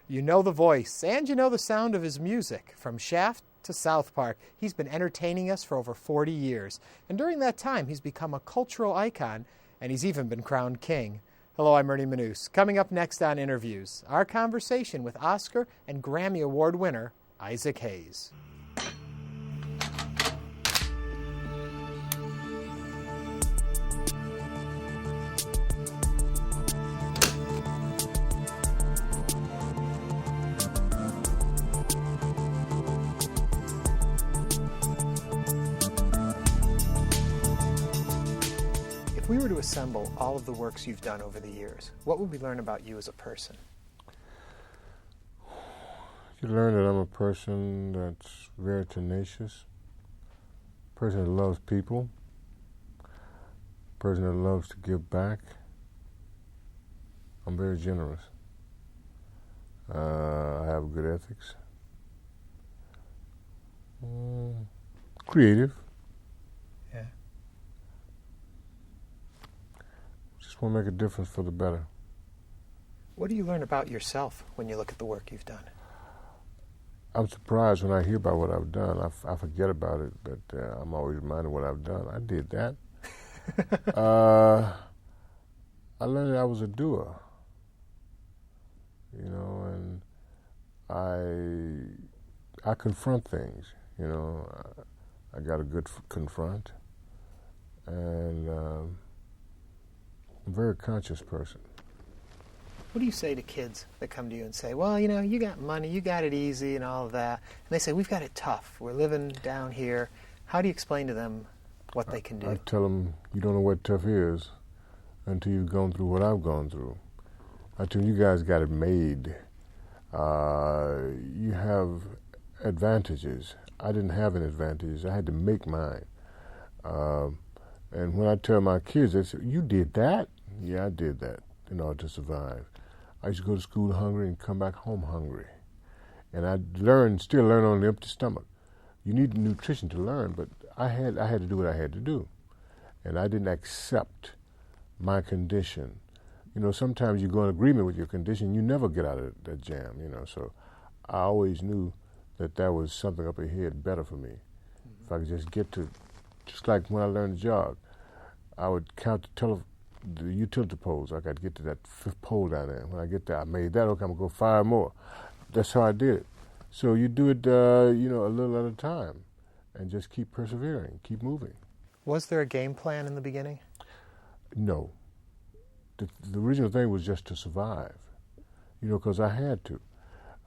You know the voice, and you know the sound of his music. From Shaft to South Park, he's been entertaining us for over 40 years. And during that time, he's become a cultural icon, and he's even been crowned king. Hello, I'm Ernie Manouse. Coming up next on InnerVIEWS, our conversation with Oscar and Grammy Award winner Isaac Hayes. If we were to assemble all of the works you've done over the years, what would we learn about you as a person? You learn that I'm a person that's very tenacious, a person that loves people, a person that loves to give back. I'm very generous. I have good ethics. Creative. Yeah. Just want to make a difference for the better. What do you learn about yourself when you look at the work you've done? I'm surprised when I hear about what I've done. I forget about it, but I'm always reminded what I've done. I did that. I learned that I was a doer, and I confront things, I got a good confront, and I'm a very conscious person. What do you say to kids that come to you and say, well, you got money, you got it easy and all of that, and they say, we've got it tough, we're living down here. How do you explain to them what they can do? I tell them, you don't know what tough is until you've gone through what I've gone through. I tell them, you guys got it made. You have advantages. I didn't have any advantages. I had to make mine. And when I tell my kids, they say, you did that? Yeah, I did that in order to survive. I used to go to school hungry and come back home hungry. And I still learn on an empty stomach. You need nutrition to learn, but I had to do what I had to do. And I didn't accept my condition. Sometimes you go in agreement with your condition, you never get out of that jam, So I always knew that was something up ahead better for me. Mm-hmm. If I could just get to, just like when I learned to jog, I would count the utility poles. I got to get to that fifth pole down there. When I get there, I made that. Okay, I'm going to go 5 more. That's how I did it. So you do it, a little at a time, and just keep persevering, keep moving. Was there a game plan in the beginning? No. The original thing was just to survive, because I had to.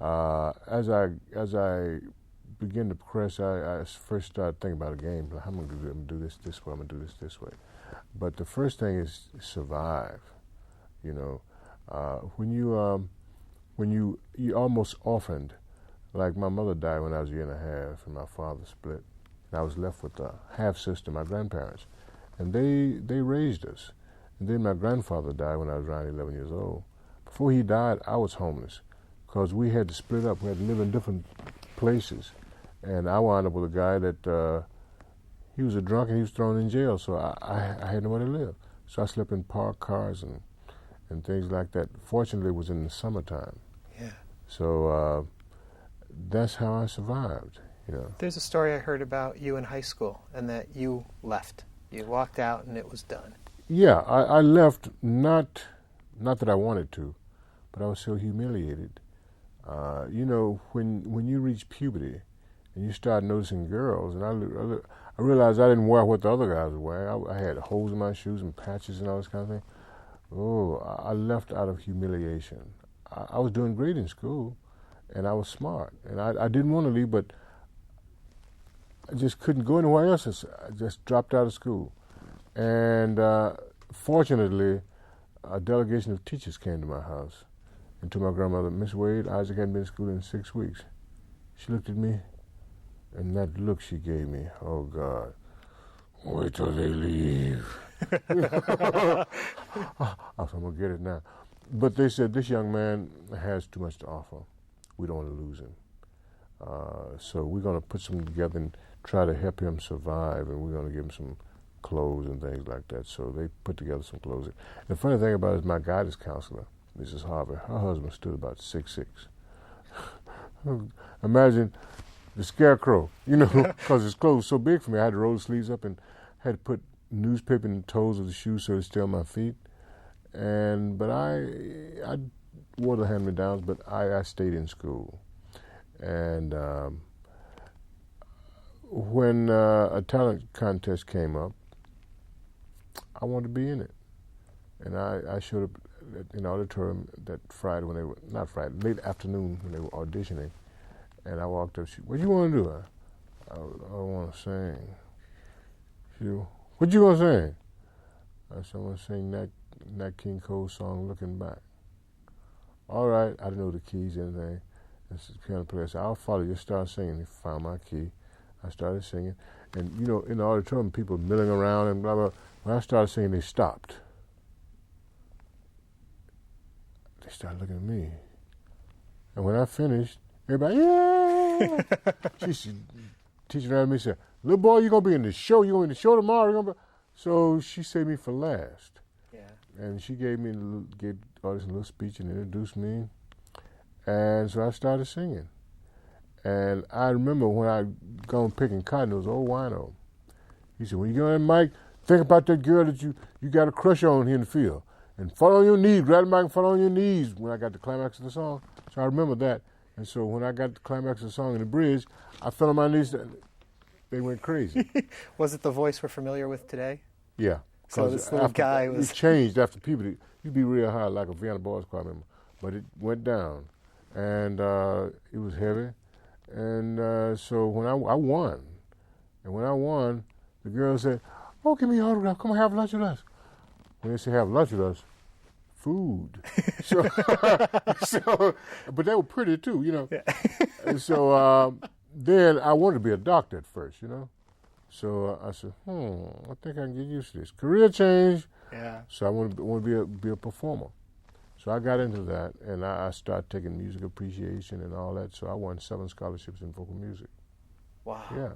As I began to progress, I first started thinking about a game. Like, I'm going to do this way. I'm going to do this way. But the first thing is survive. When you almost orphaned, like my mother died when I was a year and a half, and my father split, and I was left with a half sister, my grandparents, and they raised us. And then my grandfather died when I was around 11 years old. Before he died, I was homeless because we had to split up. We had to live in different places. And I wound up with a guy that he was a drunk and he was thrown in jail, so I had nowhere to live. So I slept in parked cars and things like that. Fortunately, it was in the summertime. Yeah. So that's how I survived. There's a story I heard about you in high school and that you left. You walked out and it was done. Yeah, I left, not that I wanted to, but I was so humiliated. When you reach puberty and you start noticing girls, and I realized I didn't wear what the other guys were wearing. I had holes in my shoes and patches and all this kind of thing. Oh, I left out of humiliation. I was doing great in school, and I was smart, and I didn't want to leave, but I just couldn't go anywhere else. I just dropped out of school. And fortunately, a delegation of teachers came to my house and told my grandmother, Miss Wade, Isaac hadn't been to school in 6 weeks. She looked at me, and that look she gave me, oh, God, wait till they leave. I said, I'm going to get it now. But they said, this young man has too much to offer. We don't want to lose him. So we're going to put something together and try to help him survive, and we're going to give him some clothes and things like that. So they put together some clothes. The funny thing about it is my guidance counselor, Mrs. Harvey, her husband stood about 6'6". Imagine the Scarecrow, you know, because his clothes were so big for me. I had to roll the sleeves up and had to put newspaper in the toes of the shoes so they stay on my feet. But I wore the hand-me-downs, but I stayed in school. And when a talent contest came up, I wanted to be in it. And I showed up in the auditorium that Friday when they were, not Friday, late afternoon when they were auditioning. And I walked up, what you want to do? I want to sing. She said, what you going to sing? I said, I want to sing Nat King Cole's song, Looking Back. All right, I didn't know the keys, anything. This is the kind of place. I said, I'll follow you. Start singing. He found my key. I started singing. And, you know, in the auditorium, people milling around and blah, blah. When I started singing, they stopped. They started looking at me. And when I finished, everybody, yeah! Teacher around me said, little boy, you're going to be in the show. You're going to be in the show tomorrow. You're gonna be... So she saved me for last. Yeah. And she gave all this little speech and introduced me. And so I started singing. And I remember when I gone picking cotton, it was old wino. He said, when you get on that mic, think about that girl that you got a crush on here in the field. And fall on your knees, grab the mic and fall on your knees when I got the climax of the song. So I remember that. And so when I got the climax of the song in the bridge, I fell on my knees. They went crazy. Was it the voice we're familiar with today? Yeah. So this little guy was... It changed after puberty. You'd be real high like a Vienna Boys Choir member. But it went down. And it was heavy. And so when I won, and when I won, the girl said, oh, give me your autograph. Come and have lunch with us. When they say have lunch with us, food. But they were pretty too, you know. Yeah. And so then I wanted to be a doctor at first, you know. So I said, I think I can get used to this. Career change. Yeah. So I want to be a performer. So I got into that, and I started taking music appreciation and all that. So I won 7 scholarships in vocal music. Wow. Yeah.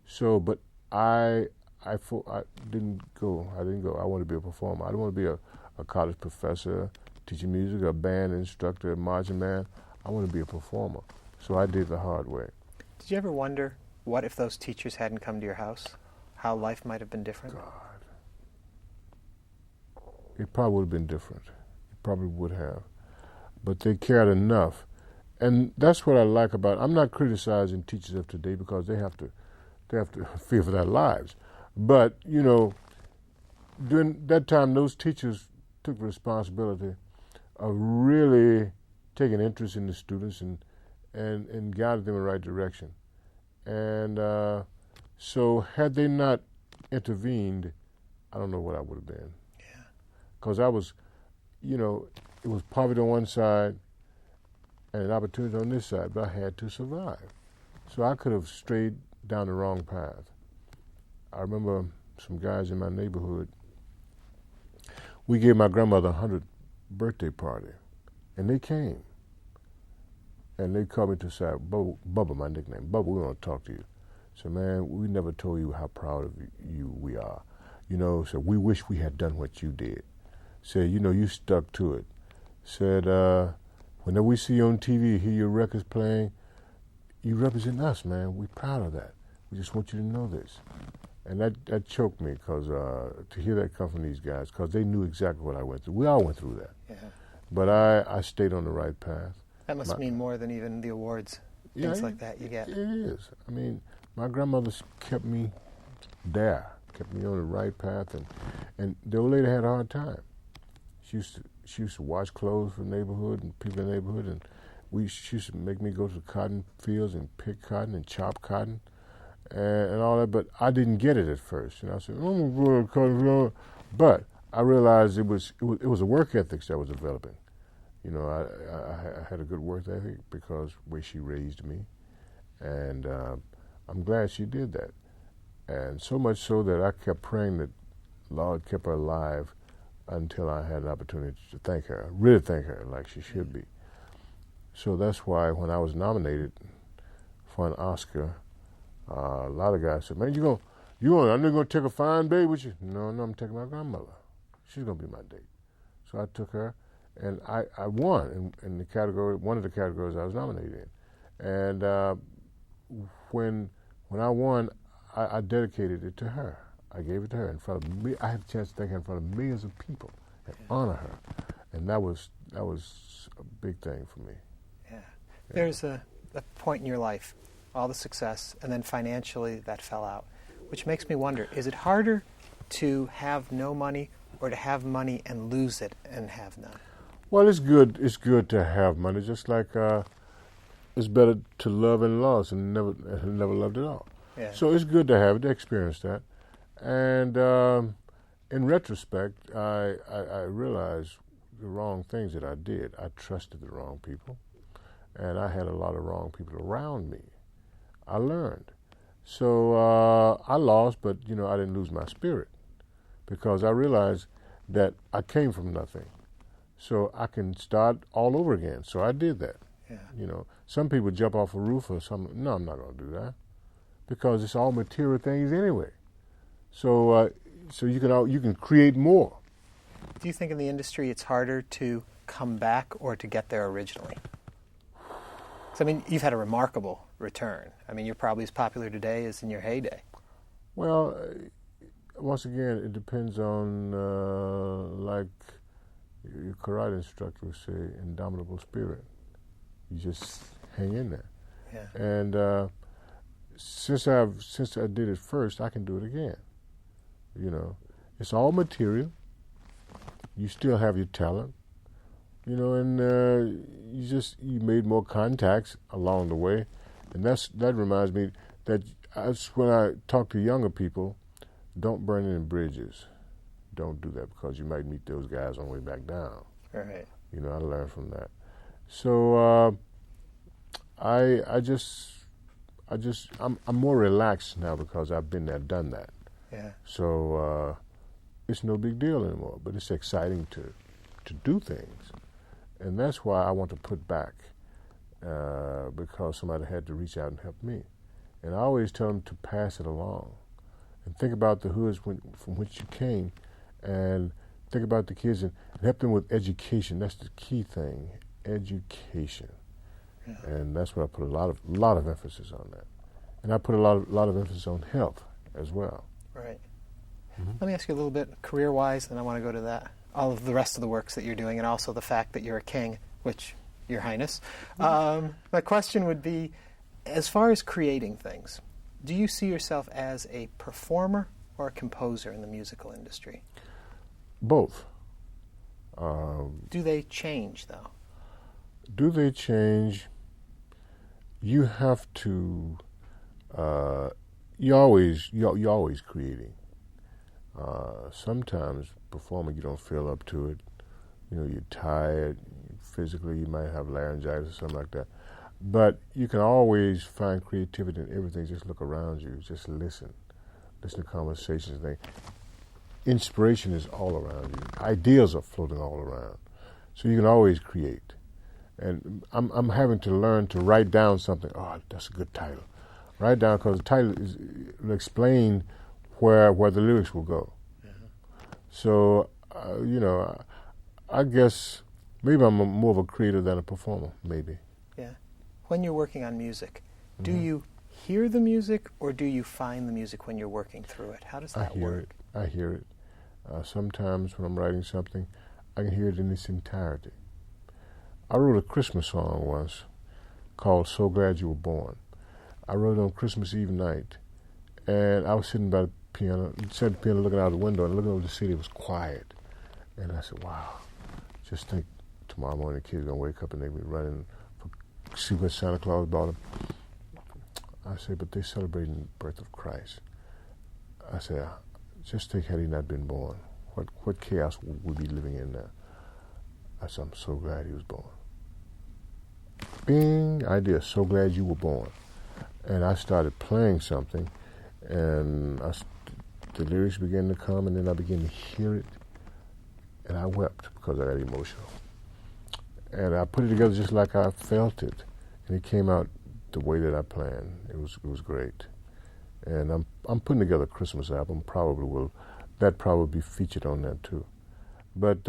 So, but I didn't go. I wanted to be a performer. I didn't want to be a college professor teaching music, a band instructor, a marching band. I want to be a performer. So I did the hard way. Did you ever wonder what if those teachers hadn't come to your house? How life might have been different? God. It probably would have been different. It probably would have. But they cared enough. And that's what I like about it. I'm not criticizing teachers of today because they have to fear for their lives. But, you know, during that time, those teachers took the responsibility of really taking interest in the students and guided them in the right direction. And so had they not intervened, I don't know what I would have been. Yeah. Because I was, you know, it was poverty on one side and an opportunity on this side, but I had to survive. So I could have strayed down the wrong path. I remember some guys in my neighborhood, we gave my grandmother a 100th birthday party, and they came. And they called me to the side, Bubba, my nickname. Bubba, we want to talk to you. So, man, we never told you how proud of you we are. You know, so we wish we had done what you did. Said, you know, you stuck to it. Said, whenever we see you on TV, hear your records playing, you represent us, man. We're proud of that. We just want you to know this. And that choked me because to hear that come from these guys, because they knew exactly what I went through. We all went through that. Yeah. But I stayed on the right path. That must mean more than even the awards, things like that you get. It is. I mean, my grandmother kept me there, kept me on the right path, and the old lady had a hard time. She used to wash clothes for the neighborhood and people in the neighborhood, and she used to make me go to the cotton fields and pick cotton and chop cotton and all that, but I didn't get it at first. And I said, I'm going to go to cotton field. But I realized it was a work ethic that was developing. You know, I had a good work ethic because the way she raised me, and I'm glad she did that. And so much so that I kept praying that Lord kept her alive until I had an opportunity to thank her, really thank her like she should be. So that's why when I was nominated for an Oscar, a lot of guys said, man, I know you're going to take a fine babe with you. No, I'm taking my grandmother. She's going to be my date. So I took her, And I won in the category, one of the categories I was nominated in. And when I won, I dedicated it to her. I gave it to her in front of me. I had a chance to take her in front of millions of people and honor her. And that was a big thing for me. Yeah. There's a point in your life, all the success, and then financially that fell out, which makes me wonder, is it harder to have no money or to have money and lose it and have none? Well, it's good. It's good to have money, just like it's better to love and lost and never loved at all. Yeah. So it's good to have it, to experience that. And in retrospect, I realized the wrong things that I did. I trusted the wrong people, and I had a lot of wrong people around me. I learned. So I lost, but I didn't lose my spirit, because I realized that I came from nothing. So I can start all over again. So I did that. Yeah. Some people jump off a roof or something. No, I'm not going to do that, because it's all material things anyway. So you can create more. Do you think in the industry it's harder to come back or to get there originally? So, you've had a remarkable return. You're probably as popular today as in your heyday. Well, once again, it depends on, like your karate instructor would say, indomitable spirit. You just hang in there. Yeah. And since I did it first, I can do it again. It's all material. You still have your talent, and you made more contacts along the way, and that reminds me that when I talk to younger people, don't burn any bridges. Don't do that, because you might meet those guys on the way back down. Right. I learned from that. So I'm more relaxed now, because I've been there, done that. Yeah. So it's no big deal anymore, but it's exciting to do things. And that's why I want to put back, because somebody had to reach out and help me. And I always tell them to pass it along and think about the hoods from which you came, and think about the kids and help them with education. That's the key thing, education. Yeah. And that's what I put a lot of emphasis on that. And I put a lot of emphasis on health as well. Right. Mm-hmm. Let me ask you a little bit career-wise, and I want to go to that. All of the rest of the works that you're doing, and also the fact that you're a king, which, Your Highness. Mm-hmm. My question would be, as far as creating things, do you see yourself as a performer or a composer in the musical industry? Both. Do they change, though? Do they change? You have to. You're always creating. Sometimes performing, you don't feel up to it. You're tired. Physically, you might have laryngitis or something like that. But you can always find creativity in everything. Just look around you. Just listen. Listen to conversations. Inspiration is all around you. Ideas are floating all around. So you can always create. And I'm having to learn to write down something. Oh, that's a good title. Write down, because the title will explain where the lyrics will go. Mm-hmm. So, I guess maybe I'm more of a creator than a performer, maybe. Yeah. When you're working on music, mm-hmm. do you hear the music or do you find the music when you're working through it? How does that work? I hear it. Sometimes when I'm writing something, I can hear it in its entirety. I wrote a Christmas song once called So Glad You Were Born. I wrote it on Christmas Eve night, and I was sitting by the piano, looking out the window, and looking over the city. It was quiet. And I said, wow, just think tomorrow morning the kids are going to wake up and they'll be running to see what Santa Claus bought them. I said, but they're celebrating the birth of Christ. I said, just think, had he not been born, what chaos would we be living in now? I said, I'm so glad he was born. Bing, idea, so glad you were born. And I started playing something, and the lyrics began to come, and then I began to hear it, and I wept because I got emotional. And I put it together just like I felt it, and it came out the way that I planned. It was great. And I'm putting together a Christmas album. Probably be featured on that too. But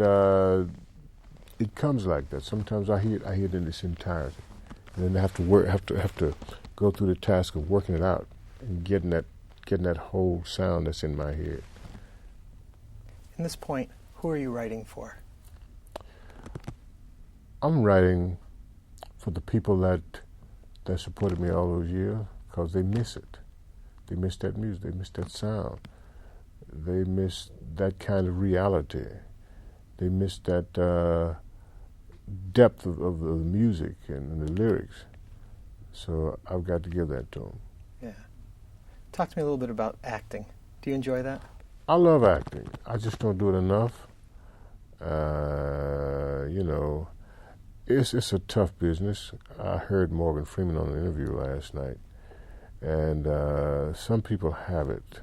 it comes like that. Sometimes I hear it in its entirety, and then I have to go through the task of working it out and getting that whole sound that's in my head. In this point, who are you writing for? I'm writing for the people that supported me all those years, because they miss it. They miss that music. They miss that sound. They miss that kind of reality. They miss that depth of the music and the lyrics. So I've got to give that to them. Yeah. Talk to me a little bit about acting. Do you enjoy that? I love acting. I just don't do it enough. It's a tough business. I heard Morgan Freeman on an interview last night, and some people have it.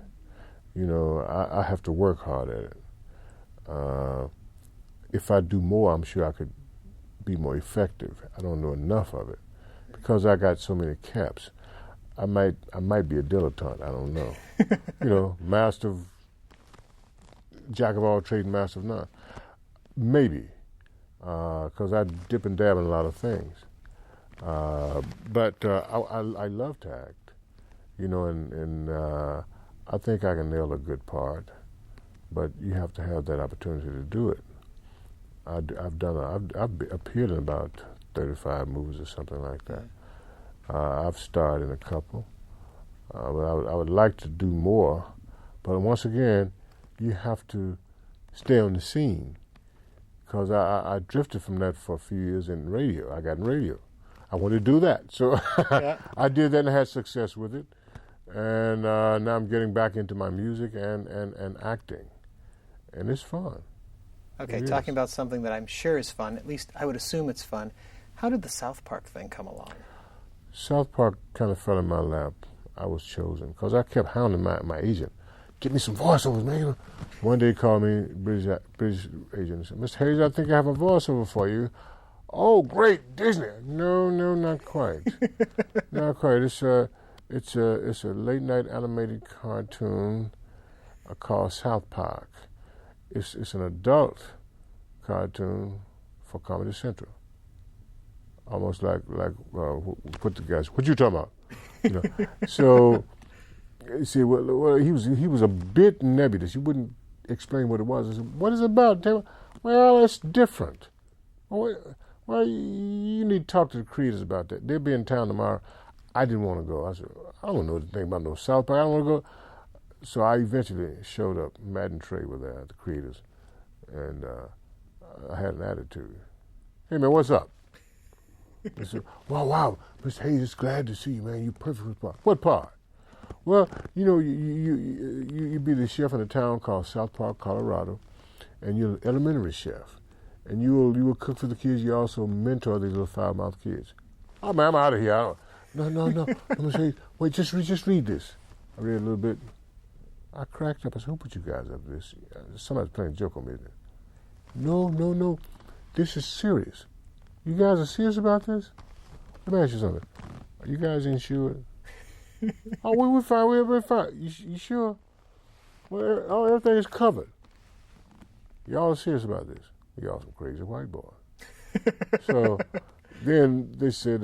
I have to work hard at it. If I do more, I'm sure I could be more effective. I don't know enough of it because I got so many caps. I might be a dilettante. I don't know. Master of jack of all trades, master of none. Maybe, because I dip and dab in a lot of things. But I love to act, and I think I can nail a good part, but you have to have that opportunity to do it. I've appeared in about 35 movies or something like that. I've starred in a couple, but I would like to do more. But once again, you have to stay on the scene, because I drifted from that for a few years in radio. I got in radio. I wanted to do that, so Yeah. I did that and had success with it. And now I'm getting back into my music and acting, and it's fun. Okay, It talking is. about something that I'm sure is fun, at least I would assume it's fun. How did the South Park thing come along? South Park kind of fell in my lap. I was chosen because I kept hounding my agent. Get me some voiceovers, man. One day he called me, British agent, and said, Mr. Hayes, I think I have a voiceover for you. Oh, great, Disney. No, not quite. Not quite. It's a late night animated cartoon called South Park. It's an adult cartoon for Comedy Central. Almost like what the guys, what you talking about? So, you see, well, he was a bit nebulous. He wouldn't explain what it was. I said, what is it about? Tell me. Well, it's different. Well, you need to talk to the creators about that. They'll be in town tomorrow. I didn't want to go. I said, I don't know anything about no South Park. I don't want to go. So I eventually showed up. Matt and Trey were there, the creators, and I had an attitude. Hey, man, what's up? They said, wow, Mr. Hayes, it's glad to see you, man. You're perfect for the part. What part? Well, you be the chef in a town called South Park, Colorado, and you're an elementary chef, and you will cook for the kids. You also mentor these little foul-mouthed kids. Oh, man, I'm out of here. No. I'm gonna say, wait, just read this. I read a little bit. I cracked up. I said, who put you guys up to this? Somebody's playing a joke on me. No. This is serious. You guys are serious about this? Let me ask you something. Are you guys insured? Oh, we're fine. We're fine. You sure? Well, everything is covered. Y'all are serious about this? Y'all some crazy white boy. So then they said,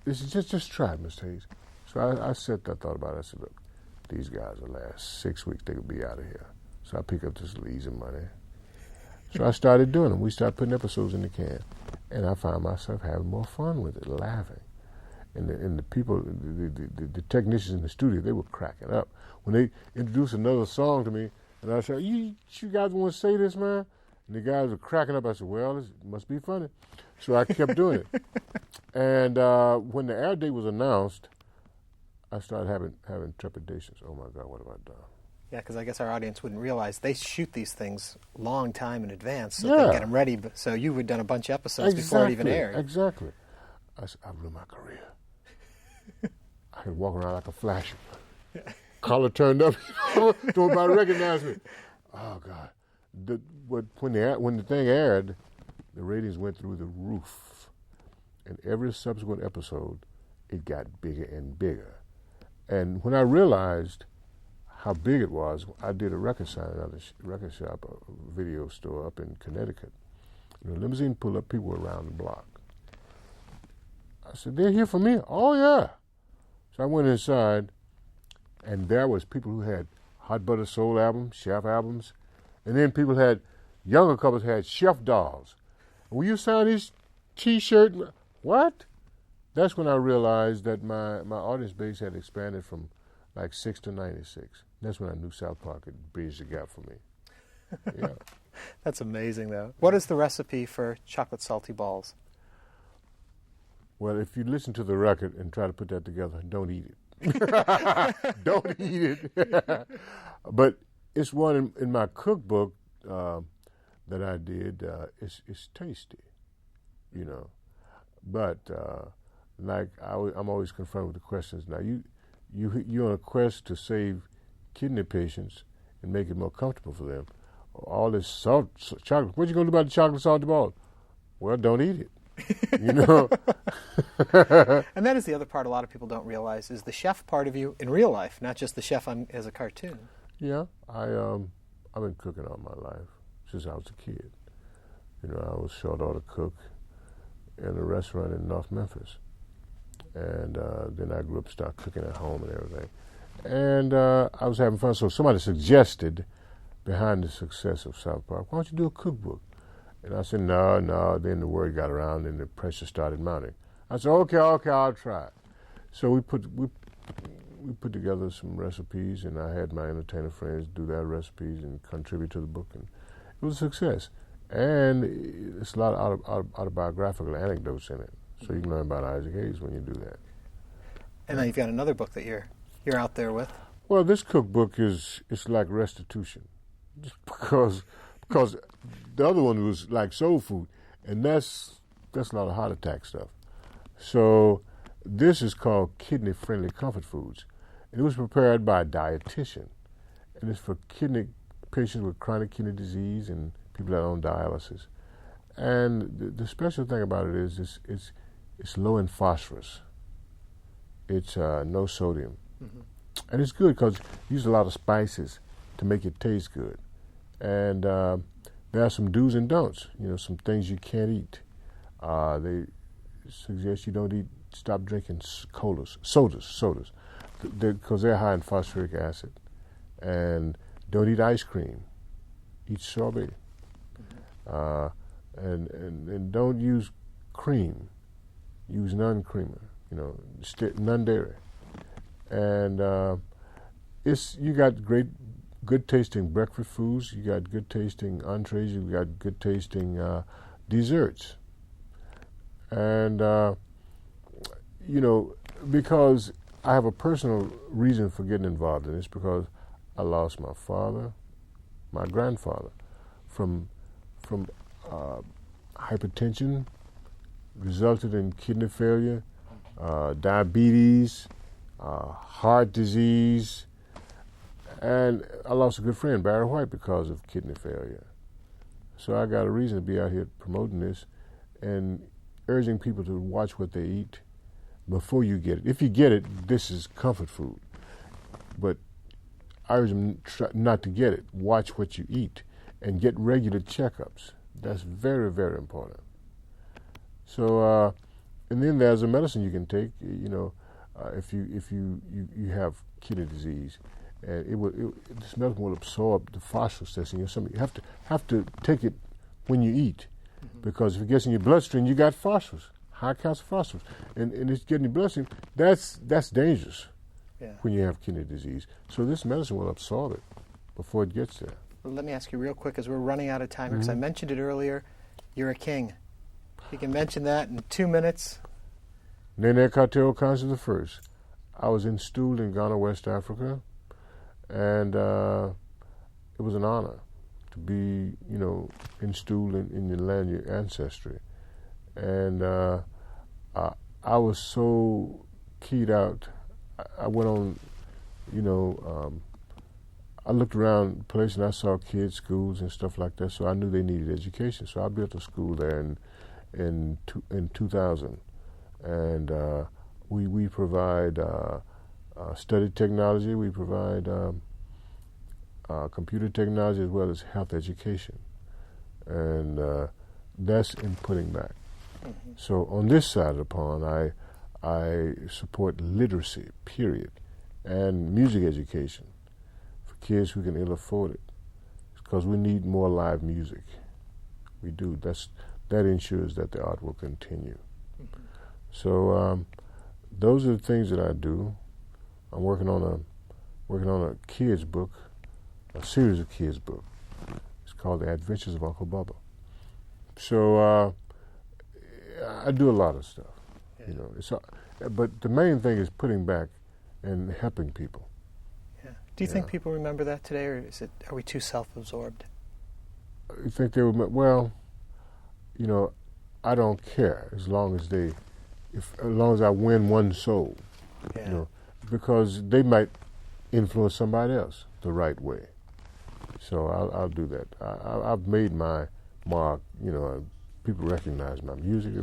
this is just try it, Mr. Hayes. So I thought about it. I said, look, these guys will last 6 weeks. They could be out of here. So I pick up this easy money. So I started doing them. We started putting episodes in the can. And I found myself having more fun with it, laughing. And the people, the technicians in the studio, they were cracking up. When they introduced another song to me, and I said, you guys want to say this, man? And the guys were cracking up. I said, well, it must be funny. So I kept doing it. And when the air date was announced, I started having trepidations. Oh, my God, what have I done? Yeah, because I guess our audience wouldn't realize they shoot these things long time in advance so they get them ready. But, so you had done a bunch of episodes before it even aired. Exactly. I said, I've ruined my career. I could walk around like a flash. Collar turned up. Nobody recognized me. Oh, God. When the thing aired, the ratings went through the roof. And every subsequent episode, it got bigger and bigger. And when I realized how big it was, I did a record signing at a record shop, a video store up in Connecticut. The limousine pulled up, people were around the block. I said, they're here for me? Oh, yeah. So I went inside, and there was people who had Hot Butter Soul albums, Chef albums, and then people had, younger couples had chef dolls. Will you sign his T-shirt? What? That's when I realized that my audience base had expanded from like 6 to 96. That's when I knew South Park had bridged the gap for me. Yeah. That's amazing, though. What is the recipe for chocolate salty balls? Well, if you listen to the record and try to put that together, don't eat it. Don't eat it. But it's one in my cookbook that I did. It's tasty, you know. But like I'm always confronted with the questions. Now you're on a quest to save kidney patients and make it more comfortable for them. All this chocolate. What you gonna do about the chocolate salty balls? Well, don't eat it. You know. And that is the other part a lot of people don't realize is the chef part of you in real life, not just the chef as a cartoon. Yeah, I've been cooking all my life since I was a kid. You know, I was short order cook in a restaurant in North Memphis, and then I grew up, started cooking at home and everything. And I was having fun, so somebody suggested, behind the success of South Park, why don't you do a cookbook? And I said, no. Then the word got around and the pressure started mounting. I said, okay, I'll try it. So we put together some recipes, and I had my entertainer friends do their recipes and contribute to the book, and it was a success. And it's a lot of autobiographical anecdotes in it, so you can learn about Isaac Hayes when you do that. And then you've got another book that you're out there with. Well, this cookbook it's like restitution, just because the other one was like soul food, and that's a lot of heart attack stuff. So this is called Kidney Friendly Comfort Foods, and it was prepared by a dietitian, and it's for kidney patients with chronic kidney disease and people that are on dialysis. And the special thing about it is it's low in phosphorus. It's no sodium. Mm-hmm. And it's good because you use a lot of spices to make it taste good. And there are some do's and don'ts, you know, some things you can't eat. They suggest you don't stop drinking sodas, because they're high in phosphoric acid. And don't eat ice cream. Eat sorbet. And don't use cream. Use non-creamer, you know, non-dairy. And you got good tasting breakfast foods, you got good tasting entrees, you got good tasting desserts. And, you know, because I have a personal reason for getting involved in this, because I lost my father, my grandfather, from hypertension, resulted in kidney failure, diabetes, heart disease, and I lost a good friend, Barry White, because of kidney failure. So I got a reason to be out here promoting this and urging people to watch what they eat before you get it. If you get it, this is comfort food. But I urge them not to get it. Watch what you eat and get regular checkups. That's very, very important. So, and then there's a medicine you can take, you know, if you have kidney disease, and this medicine will absorb the phosphorus that's in your stomach. You have to take it when you eat, because if it gets in your bloodstream, you got phosphorus, high counts of phosphorus, and it's getting in your bloodstream. That's dangerous when you have kidney disease. So this medicine will absorb it before it gets there. Well, let me ask you real quick, as we're running out of time, because I mentioned it earlier. You're a king. You can mention that in 2 minutes. Nene Kateo Kansi I. I was installed in Ghana, West Africa, and it was an honor to be, you know, installed in the land of your ancestry. And I was so keyed out. I went on, you know, I looked around the place and I saw kids, schools, and stuff like that. So I knew they needed education. So I built a school there in 2000, and we provide study technology. We provide computer technology as well as health education. And that's in putting back. Mm-hmm. So on this side of the pond, I support literacy, period, and music education for kids who can ill afford it, because we need more live music. We do. That ensures that the art will continue. Mm-hmm. So those are the things that I do. I'm working on a kids book, a series of kids book. It's called The Adventures of Uncle Bubba. So I do a lot of stuff. Yeah. You know, but the main thing is putting back and helping people. Yeah. Do you think people remember that today, or are we too self-absorbed? You think they would? Well, you know, I don't care as long as I win one soul. Yeah. You know, because they might influence somebody else the right way. So I'll do that. I've made my mark. You know, people recognize my music. They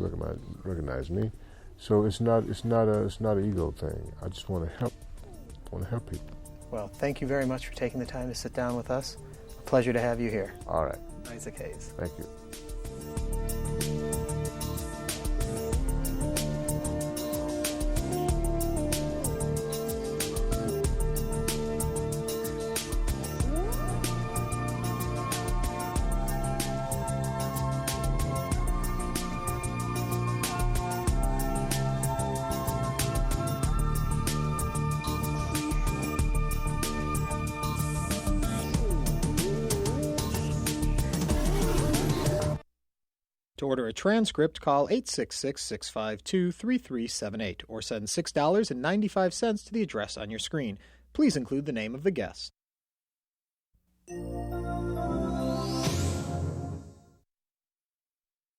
recognize me. So it's not an ego thing. I just want to help. I want to help people. Well, thank you very much for taking the time to sit down with us. A pleasure to have you here. All right. Isaac Hayes. Thank you. To order a transcript, call 866-652-3378 or send $6.95 to the address on your screen. Please include the name of the guest.